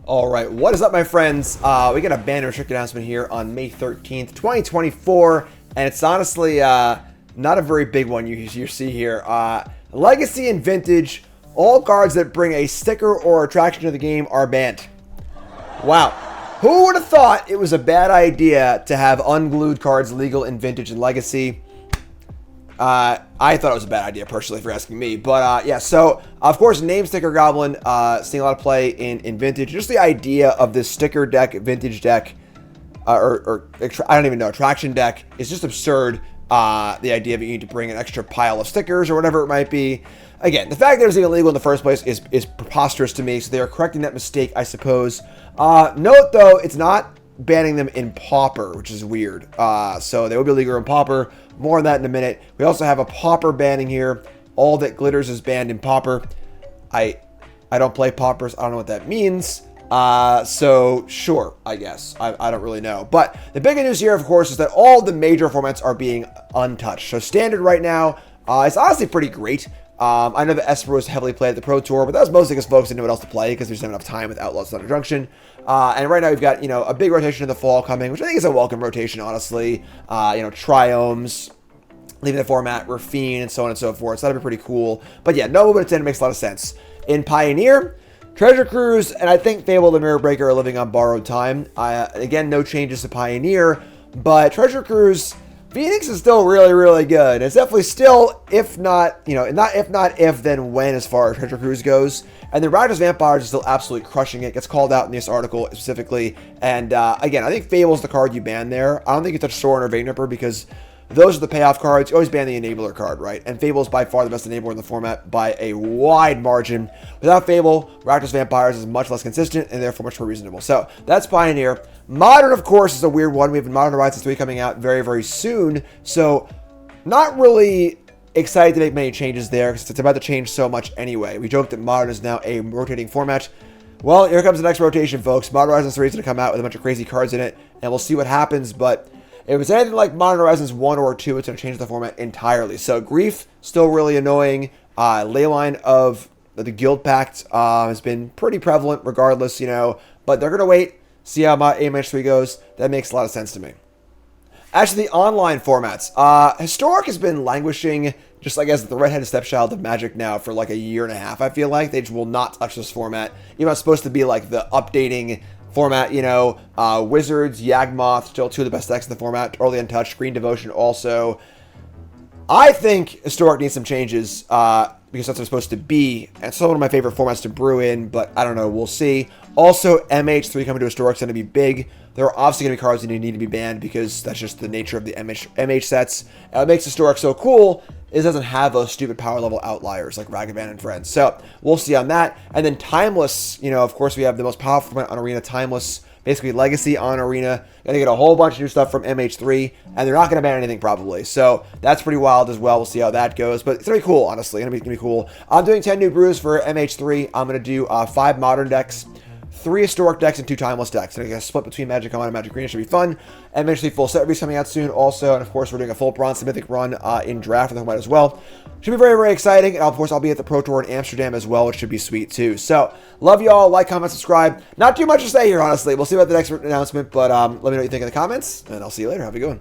All right, what is up, my friends? We got a ban restricted announcement here on May 13th, 2024, and it's honestly not a very big one you see here. Legacy and Vintage, all cards that bring a sticker or attraction to the game are banned. Wow. Who would have thought it was a bad idea to have unglued cards legal in Vintage and Legacy? I thought it was a bad idea, personally, if you're asking me. But, yeah, so, of course, Name Sticker Goblin, seeing a lot of play in Vintage. Just the idea of this sticker deck, Vintage deck, I don't even know, attraction deck, is just absurd. The idea that you need to bring an extra pile of stickers or whatever it might be. Again, the fact that it was illegal in the first place is preposterous to me, so they are correcting that mistake, I suppose. Note, though, it's not banning them in Pauper, which is weird. So they will be illegal in Pauper. More on that in a minute. We also have a Pauper banning here. All that glitters is banned in Pauper. I don't play Paupers. I don't know what that means. So sure, I guess. I don't really know. But the big news here, of course, is that all the major formats are being untouched. So standard right now, it's honestly pretty great. I know that Esper was heavily played at the Pro Tour, but that was mostly because folks didn't know what else to play because there's not enough time with Outlaws Thunder Junction. And right now we've got, a big rotation in the fall coming, which I think is a welcome rotation, honestly. Triomes, leaving the format, Rafine, and so on and so forth. So that'd be pretty cool. But yeah, no movement at 10 makes a lot of sense. In Pioneer, Treasure Cruise, and I think Fable the Mirror Breaker are living on borrowed time. Again, no changes to Pioneer, but Treasure Cruise, Phoenix is still really, really good. It's definitely still, if not, then when as far as Treasure Cruise goes. And the Riders Vampires is still absolutely crushing it. Gets called out in this article specifically. And again, I think Fable's the card you ban there. I don't think you touch Sorin or Vein Ripper because those are the payoff cards. You always ban the Enabler card, right? And Fable is by far the best enabler in the format by a wide margin. Without Fable, Raptors Vampires is much less consistent and therefore much more reasonable. So that's Pioneer. Modern, of course, is a weird one. We have Modern Horizons 3 coming out very, very soon. So not really excited to make many changes there because it's about to change so much anyway. We joke that Modern is now a rotating format. Well, here comes the next rotation, folks. Modern Horizons 3 is going to come out with a bunch of crazy cards in it, and we'll see what happens, but if it's anything like Modern Horizons 1 or 2, it's going to change the format entirely. So Grief, still really annoying. Leyline of the Guild Pact has been pretty prevalent regardless, but they're going to wait, see how my AMH3 goes. That makes a lot of sense to me. Actually, the online formats. Historic has been languishing, just like as the redheaded stepchild of Magic now for like a year and a half, I feel like. They just will not touch this format. Even though it's supposed to be like the updating format, Wizards, Yawgmoth, still two of the best decks in the format. Early Untouched, Green Devotion also. I think Historic needs some changes because that's what it's supposed to be. And it's still one of my favorite formats to brew in, but I don't know. We'll see. Also, MH3 coming to Historic is going to be big. There are obviously going to be cards that need to be banned because that's just the nature of the MH sets. And what makes Historic so cool is it doesn't have those stupid power level outliers like Ragavan and Friends. So we'll see on that. And then Timeless, of course, we have the most powerful format on Arena, Timeless, basically Legacy on Arena. Going to get a whole bunch of new stuff from MH3, and they're not going to ban anything probably. So that's pretty wild as well. We'll see how that goes. But it's going to be cool, honestly. It's going to be cool. I'm doing 10 new brews for MH3. I'm going to do 5 Modern decks, 3 Historic decks, and 2 Timeless decks. And I guess split between Magic On and Magic Green. It should be fun. And eventually full set reviews coming out soon also. And of course, we're doing a full Bronze Mythic run in Draft with the as well. Should be very, very exciting. And of course, I'll be at the Pro Tour in Amsterdam as well, which should be sweet too. So, love you all. Like, comment, subscribe. Not too much to say here, honestly. We'll see about the next announcement, but let me know what you think in the comments, and I'll see you later. Have a good one.